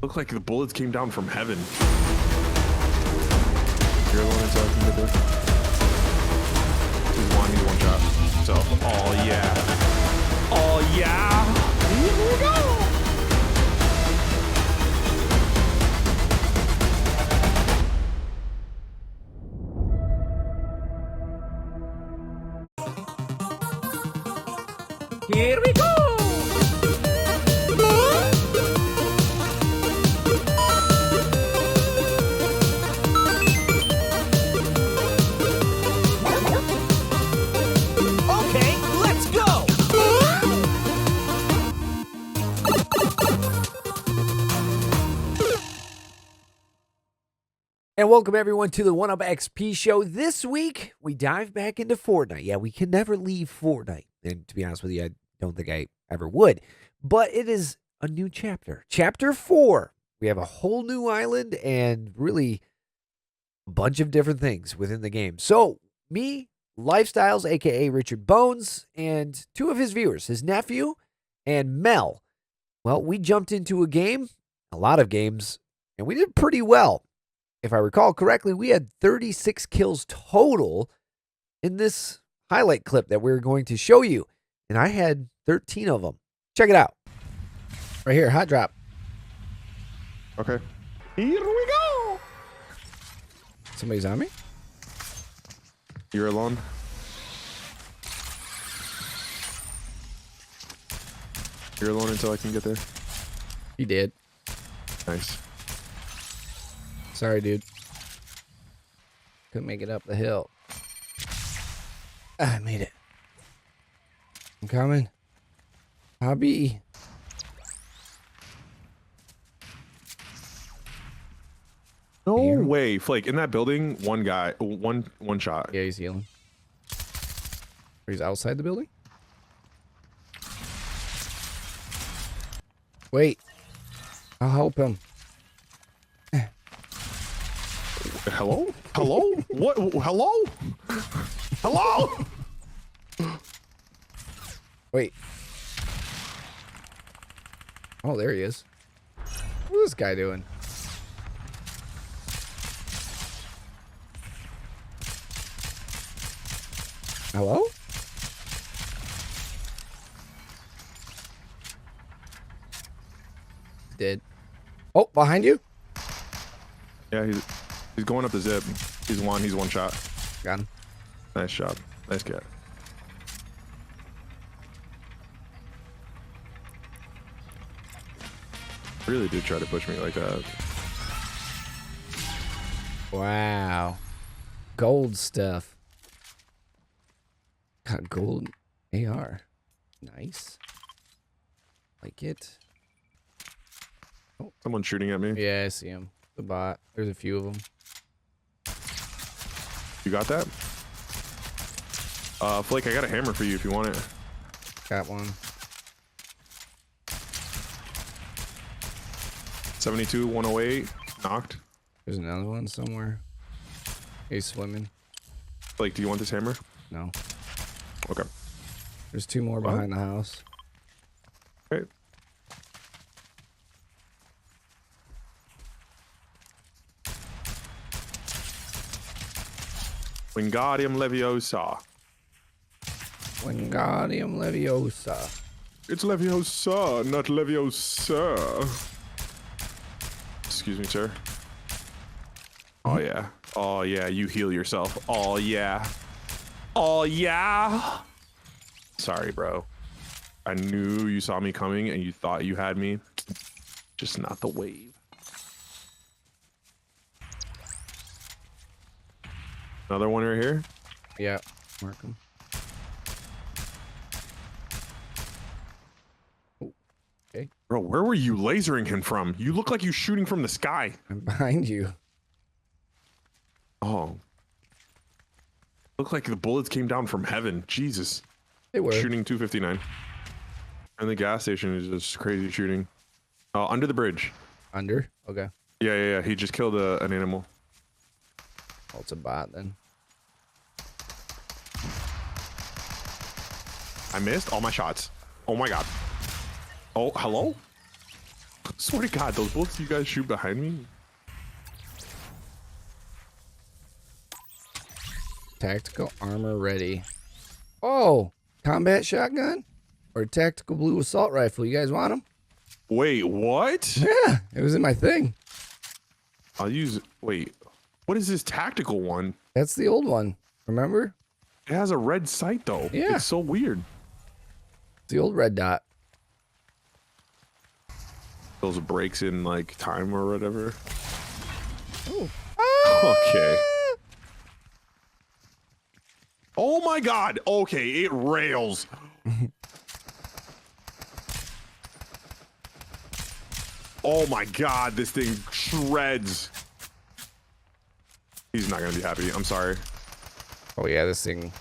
Looked like the bullets came down from heaven. You're the one until I can get there. He's one shot. So, oh yeah. Oh yeah. Here we go. Here we go. Okay, let's go. And welcome everyone to the 1UP XP show. This week, we dive back into Fortnite. Yeah, we can never leave Fortnite. And to be honest with you, I don't think I ever would. But it is a new chapter. Chapter 4. We have a whole new island and really a bunch of different things within the game. So, me, Lifestyles, a.k.a. Richard Bones, and two of his viewers, his nephew and Mel. Well, we jumped into a game, a lot of games, and we did pretty well. If I recall correctly, we had 36 kills total in this highlight clip that we're going to show you. And I had 13 of them. Check it out. Right here, hot drop. Okay. Here we go. Somebody's on me? You're alone. You're alone until I can get there. He did. Nice. Sorry, dude. Couldn't make it up the hill. I made it. I'm coming. Hobby. No way. Flake, in that building, one guy, one shot. Yeah, he's healing. Or he's outside the building? Wait. I'll help him. Hello? Hello? What? Hello? Hello? Wait. Oh, there he is. What's this guy doing? Hello? Dead. Oh, behind you? Yeah, he's going up the zip. He's one shot. Got him. Nice job. Nice cat. Really did try to push me like that. Wow. Gold stuff. Got gold AR. Nice. Like it. Someone's shooting at me. Yeah, I see him. The bot. There's a few of them. You got that? Flake, I got a hammer for you if you want it. Got one. 72, 108, knocked. There's another one somewhere. He's swimming. Flake, do you want this hammer? No. Okay. There's two more behind the house. Okay. Wingardium Leviosa. Wingardium Leviosa. It's Leviosa, not Leviosa. Excuse me, sir. Oh, yeah. Oh, yeah, you heal yourself. Oh, yeah. Oh, yeah. Sorry, bro. I knew you saw me coming and you thought you had me. Just not the wave. Another one right here. Yeah. Mark him. Oh, okay. Bro, where were you lasering him from? You look like you're shooting from the sky. I'm behind you. Oh. Looked like the bullets came down from heaven. Jesus. They were. Shooting 259. And the gas station is just crazy shooting. Under the bridge. Under? Okay. Yeah. He just killed an animal. Oh, it's a bot then. I missed all my shots. Oh my god. Oh, hello? Swear to God, those bullets you guys shoot behind me. Tactical armor ready. Oh, combat shotgun or tactical blue assault rifle. You guys want them? Wait, what? Yeah, it was in my thing. I'll use. Wait, what is this tactical one? That's the old one. Remember? It has a red sight though. Yeah. It's so weird. It's the old red dot. Those breaks in like time or whatever. Oh. Okay. Oh my God. Okay, it rails. Oh my God, this thing shreds. He's not gonna be happy. I'm sorry. Oh yeah, this thing.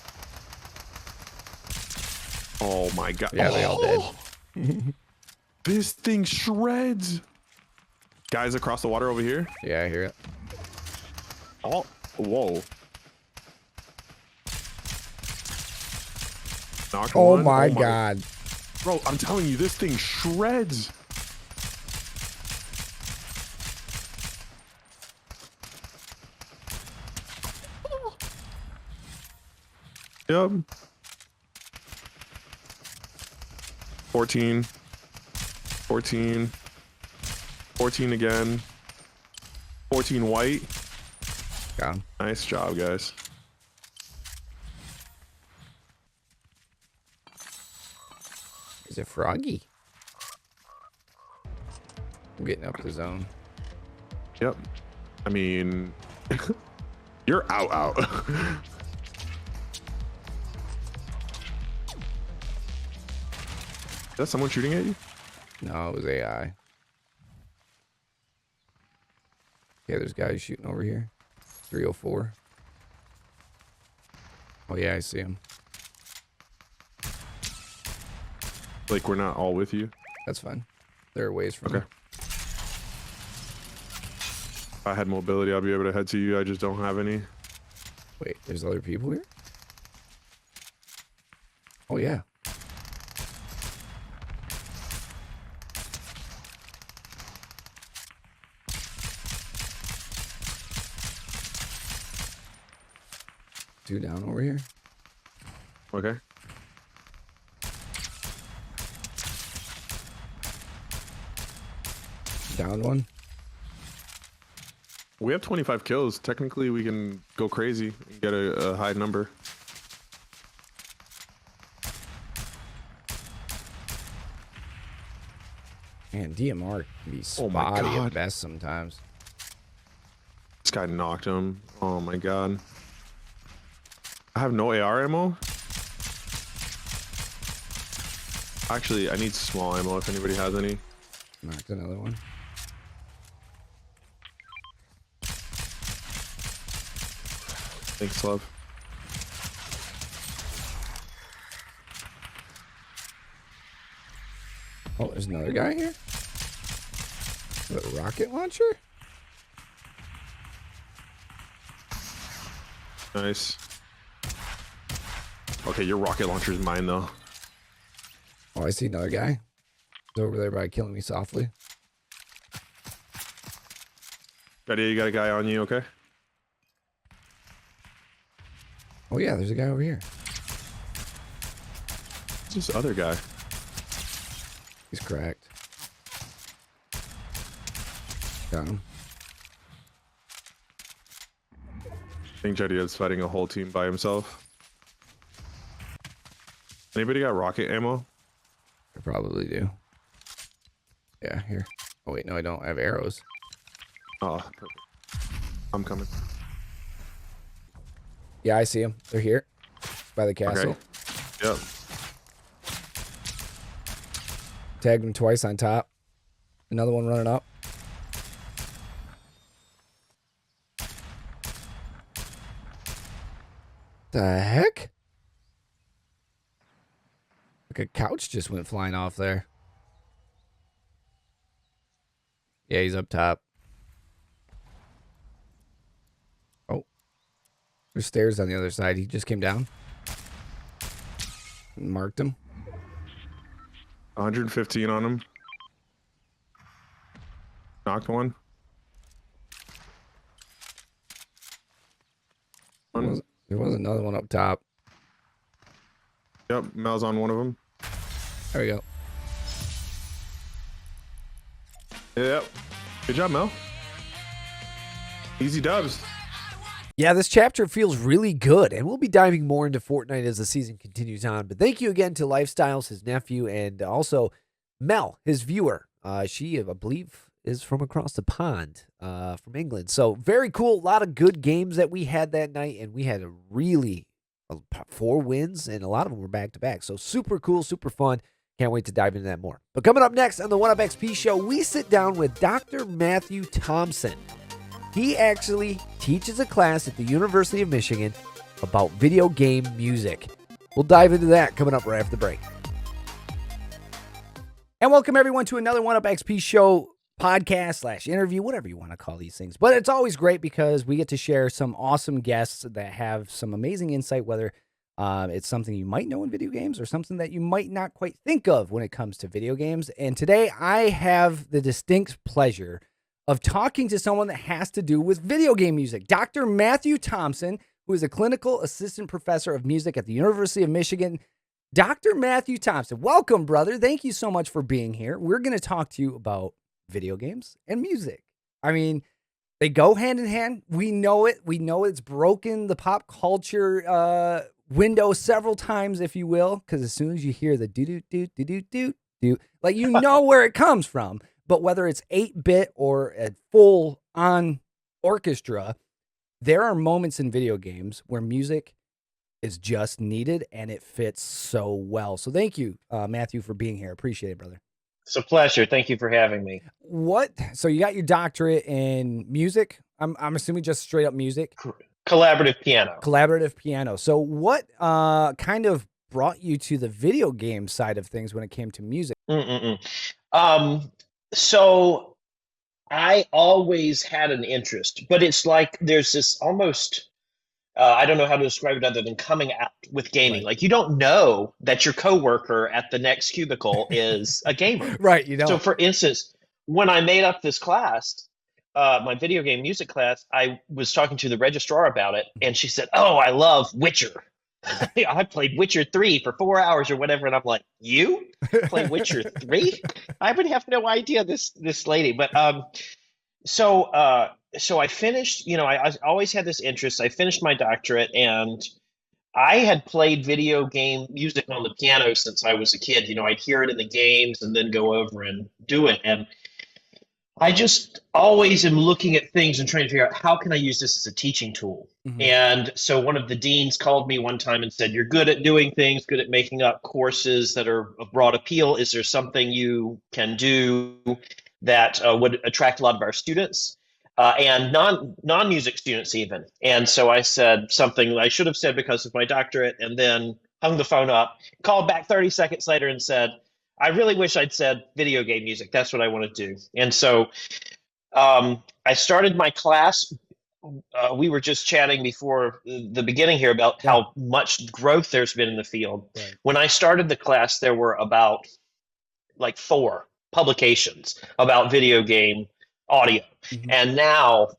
Oh my God. Yeah, they all did. This thing shreds. Guys across the water over here. Yeah, I hear it. Oh, whoa. Knocked Oh one. my God. Bro, I'm telling you, this thing shreds. Yep. 14. 14. 14 again. 14 white. Got him. Nice job, guys. Is it Froggy? I'm getting up the zone. Yep. I mean, you're out. Is that someone shooting at you? No, it was AI. Yeah, there's guys shooting over here. 304. Oh yeah, I see him. Like we're not all with you. That's fine. There are ways from Okay. If I had mobility, I'll be able to head to you. I just don't have any. Wait, there's other people here? Oh yeah. Two down over here. Okay. Down one. We have 25 kills. Technically, we can go crazy and get a high number. Man, DMR can be Oh my spotty God. at best sometimes. This guy knocked him. Oh my God. I have no AR ammo. Actually, I need small ammo if anybody has any. Knocked another one. Thanks, love. Oh, there's another guy here? With a rocket launcher? Nice. Okay, your rocket launcher is mine, though. Oh, I see another guy. He's over there by killing me softly. Ready? You got a guy on you, okay? Oh yeah, there's a guy over here. Who's this other guy? He's cracked. Got him. I think Jetty is fighting a whole team by himself. Anybody got rocket ammo? I probably do. Yeah, here. Oh wait, no, I don't. I have arrows. Oh, perfect. I'm coming. Yeah, I see them. They're here. By the castle. Okay. Yep. Tagged him twice on top. Another one running up. The heck? Like a couch just went flying off there. Yeah, he's up top. Oh. There's stairs on the other side. He just came down. Marked him. 115 on him. Knocked one. There was another one up top. Yep, Mel's on one of them. There we go. Yep. Good job, Mel. Easy dubs. Yeah, this chapter feels really good, and we'll be diving more into Fortnite as the season continues on. But thank you again to Lifestyles, his nephew, and also Mel, his viewer. She, I believe, is from across the pond, from England. So very cool. A lot of good games that we had that night, and we had 4 wins, and a lot of them were back-to-back. So super cool, super fun. Can't wait to dive into that more. But coming up next on the 1UpXP show, we sit down with Dr. Matthew Thompson. He actually teaches a class at the University of Michigan about video game music. We'll dive into that coming up right after the break. And welcome everyone to another 1UpXP show podcast / interview, whatever you want to call these things. But it's always great because we get to share some awesome guests that have some amazing insight, whether it's something you might know in video games or something that you might not quite think of when it comes to video games. And today I have the distinct pleasure of talking to someone that has to do with video game music. Dr. Matthew Thompson, who is a clinical assistant professor of music at the University of Michigan. Dr. Matthew Thompson, welcome, brother. Thank you so much for being here. We're going to talk to you about video games and music. I mean, they go hand in hand. We know it. We know it's broken the pop culture window several times, if you will, because as soon as you hear the do-do-do-do-do-do-do, like, you know where it comes from. But whether it's 8-bit or a full-on orchestra, there are moments in video games where music is just needed, and it fits so well. So thank you, Matthew, for being here. Appreciate it, brother. It's a pleasure. Thank you for having me. So you got your doctorate in music? I'm assuming just straight up music? Collaborative piano. Collaborative piano. So what kind of brought you to the video game side of things when it came to music? So I always had an interest, but it's like there's this almost, I don't know how to describe it other than coming out with gaming. Right. Like, you don't know that your coworker at the next cubicle is a gamer. Right, you know. So for instance, when I made up this class, my video game music class, I was talking to the registrar about it, and she said, "Oh, I love Witcher. I played Witcher 3 for 4 hours or whatever." And I'm like, "You play Witcher 3? I would have no idea this lady." But so I finished, I always had this interest. I finished my doctorate, and I had played video game music on the piano since I was a kid. I'd hear it in the games and then go over and do it. And I just always am looking at things and trying to figure out, how can I use this as a teaching tool? Mm-hmm. And so one of the deans called me one time and said, "You're good at doing things, good at making up courses that are of broad appeal. Is there something you can do that would attract a lot of our students and non-music students even?" And so I said something I should have said because of my doctorate, and then hung the phone up, called back 30 seconds later and said, "I really wish I'd said video game music. That's what I want to do." And so I started my class. We were just chatting before the beginning here about how much growth there's been in the field. Right. When I started the class, there were about 4 publications about video game audio. Mm-hmm. And now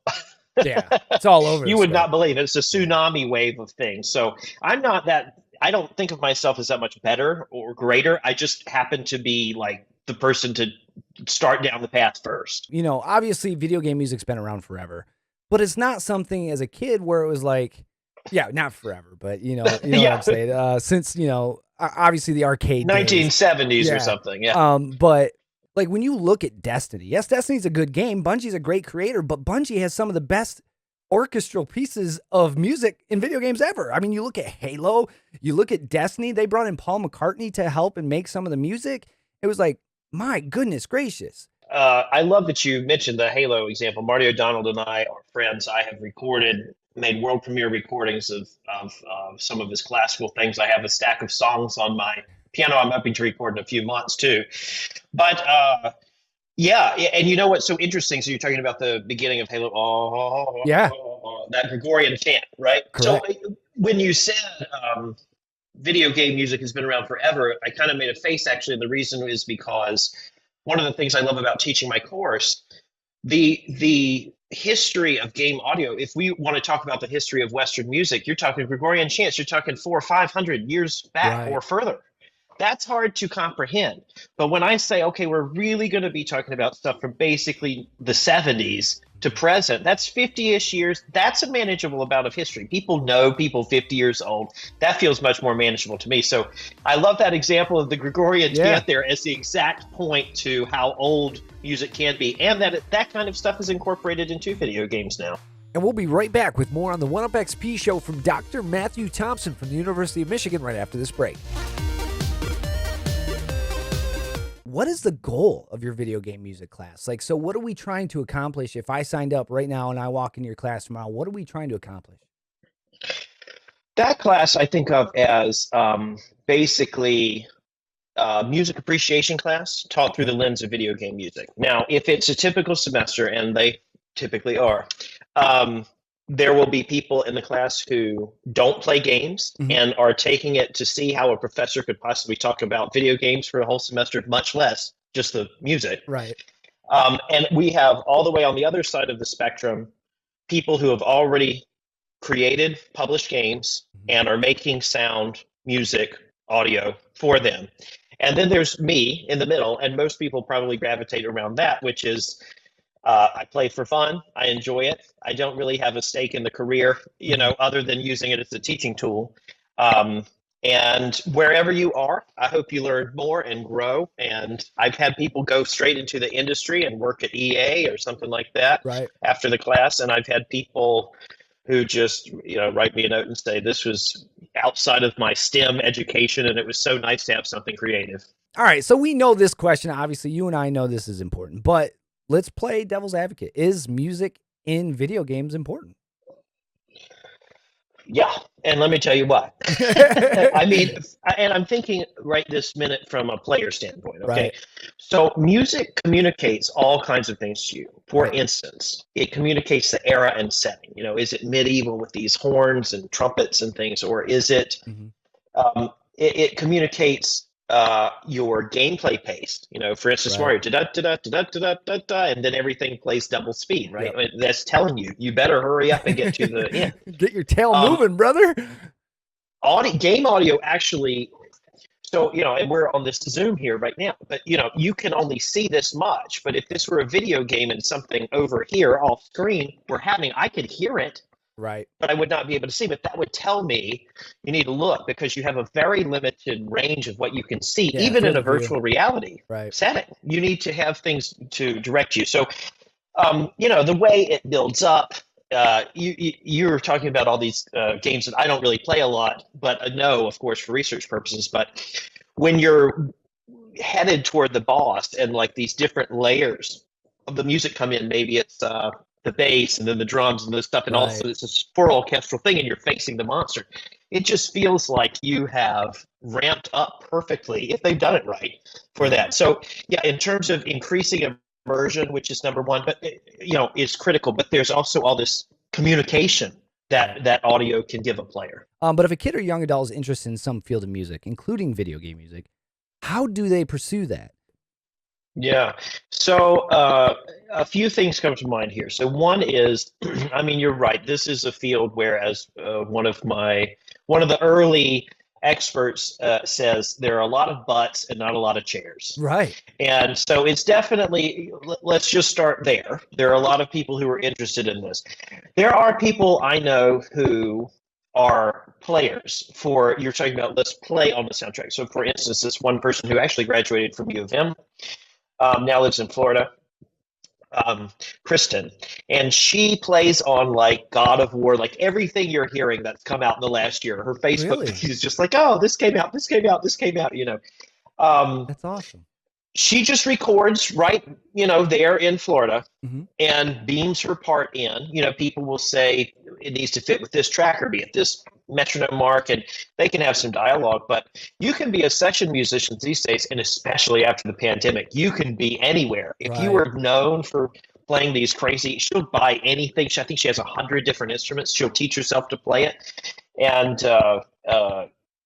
Yeah, it's all over. you would not believe it. It's a tsunami wave of things. So I don't think of myself as that much better or greater. I just happen to be like the person to start down the path first. Obviously video game music's been around forever, but it's not something as a kid where it was like, yeah, not forever, but you know what I'm saying? Since, obviously the arcade 1970s days. or something. Yeah. But like when you look at Destiny, yes, Destiny's a good game. Bungie's a great creator, but Bungie has some of the best orchestral pieces of music in video games ever. I mean, you look at Halo, you look at Destiny, they brought in Paul McCartney to help and make some of the music. It was like, my goodness gracious. I love that you mentioned the Halo example. Marty O'Donnell and I are friends. I have made world premiere recordings of some of his classical things. I have a stack of songs on my piano I'm hoping to record in a few months too. But yeah, and you know what's so interesting? So you're talking about the beginning of Halo. Yeah. That Gregorian chant, right? Correct. So when you said video game music has been around forever, I kind of made a face actually. And the reason is because one of the things I love about teaching my course the history of game audio, if we want to talk about the history of Western music, you're talking Gregorian chants, you're talking 400 or 500 years back or further. That's hard to comprehend. But when I say, okay, we're really going to be talking about stuff from basically the 70s to present, that's 50-ish years. That's a manageable amount of history. People know people 50 years old. That feels much more manageable to me. So I love that example of the Gregorian chant there as the exact point to how old music can be, and that kind of stuff is incorporated into video games now. And we'll be right back with more on the 1UpXP show from Dr. Matthew Thompson from the University of Michigan right after this break. What is the goal of your video game music class? Like, so what are we trying to accomplish? If I signed up right now and I walk in your class tomorrow, what are we trying to accomplish? That class I think of as basically music appreciation class taught through the lens of video game music. Now, if it's a typical semester, and they typically are, there will be people in the class who don't play games and are taking it to see how a professor could possibly talk about video games for a whole semester, much less just the music. Right. And we have all the way on the other side of the spectrum, people who have already created, published games and are making sound, music, audio for them. And then there's me in the middle, and most people probably gravitate around that, which is I play for fun. I enjoy it. I don't really have a stake in the career, other than using it as a teaching tool. And wherever you are, I hope you learn more and grow. And I've had people go straight into the industry and work at EA or something like that after the class. And I've had people who just, write me a note and say, this was outside of my STEM education, and it was so nice to have something creative. All right, so we know this question. Obviously, you and I know this is important, but let's play devil's advocate. Is music in video games important? Yeah, and let me tell you why. I mean, and I'm thinking right this minute from a player standpoint, okay? Right. So music communicates all kinds of things to you. For instance, it communicates the era and setting. Is it medieval with these horns and trumpets and things, or is it, it communicates your gameplay pace. For instance, Mario, da-da-da-da-da-da-da-da, and then everything plays double speed, right? I mean, that's telling you better hurry up and get to the end. Get your tail moving, brother. Game audio actually, so, and we're on this Zoom here right now, but, you can only see this much. But if this were a video game and something over here off screen I could hear it. Right. But I would not be able to see. But that would tell me you need to look, because you have a very limited range of what you can see, even in a virtual reality setting. You need to have things to direct you. So, the way it builds up, you're talking about all these games that I don't really play a lot, but I know, of course, for research purposes. But when you're headed toward the boss and like these different layers of the music come in, maybe it's the bass and then the drums and this stuff, and also it's a full orchestral thing, and you're facing the monster. It just feels like you have ramped up perfectly, if they've done it right, for that. So yeah, in terms of increasing immersion, which is number one, but is critical. But there's also all this communication that audio can give a player. But if a kid or young adult is interested in some field of music, including video game music, how do they pursue that? Yeah. So a few things come to mind here. So one is, I mean, you're right. This is a field where, as one of the early experts says, there are a lot of butts and not a lot of chairs. Right. And so it's definitely, let's just start there. There are a lot of people who are interested in this. There are people I know who are players you're talking about, let's play on the soundtrack. So for instance, this one person who actually graduated from U of M, now lives in Florida, Kristen, and she plays on like God of War, like everything you're hearing that's come out in the last year. Her Facebook is just like, oh, this came out. That's awesome. She just records right, there in Florida, and beams her part in. People will say it needs to fit with this track or be at this metronome mark, and they can have some dialogue. But you can be a session musician these days, and especially after the pandemic, you can be anywhere. If you are known for playing these crazy, she'll buy anything. I think she has 100 different instruments. She'll teach herself to play it, and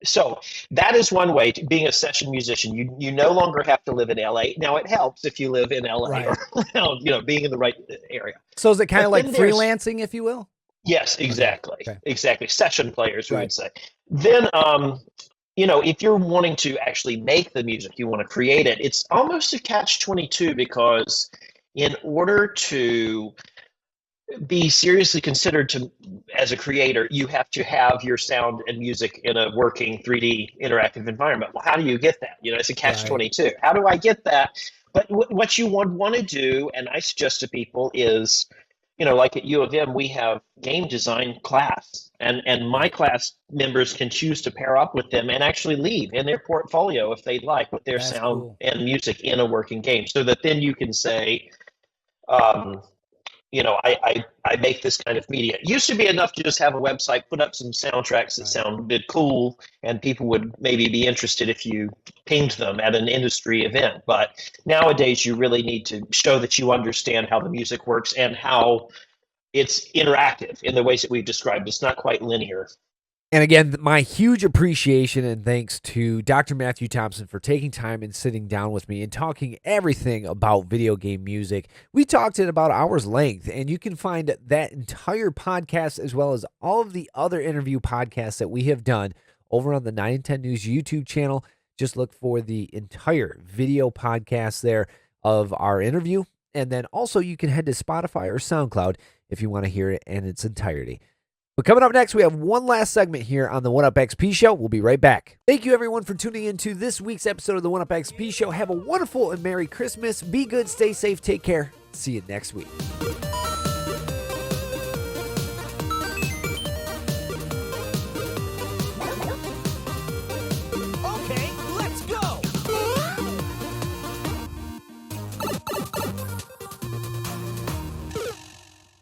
So that is one way to being a session musician. You no longer have to live in LA. Now it helps if you live in LA Right. or being in the right area. So is it kind of But like then there's- freelancing, if you will? Yes, exactly. Okay. Exactly. Session players, we Right. would say. Then if you're wanting to actually make the music, you want to create it, it's almost a catch-22 because in order to be seriously considered as a creator, you have to have your sound and music in a working 3D interactive environment. Well, how do you get that? It's a catch-22. How do I get that? But what you would want to do, and I suggest to people, is like at U of M, we have game design class, and my class members can choose to pair up with them and actually leave in their portfolio if they'd like with their That's sound cool. and music in a working game, so that then you can say, I make this kind of media. It used to be enough to just have a website, put up some soundtracks that sounded cool, and people would maybe be interested if you pinged them at an industry event. But nowadays, you really need to show that you understand how the music works and how it's interactive in the ways that we've described. It's not quite linear. And again, my huge appreciation and thanks to Dr. Matthew Thompson for taking time and sitting down with me and talking everything about video game music. We talked at about hour's length, and you can find that entire podcast as well as all of the other interview podcasts that we have done over on the 9 and 10 News YouTube channel. Just look for the entire video podcast there of our interview. And then also you can head to Spotify or SoundCloud if you want to hear it in its entirety. But coming up next, we have one last segment here on the 1UpXP Show. We'll be right back. Thank you, everyone, for tuning into this week's episode of the 1UpXP Show. Have a wonderful and Merry Christmas. Be good, stay safe, take care. See you next week.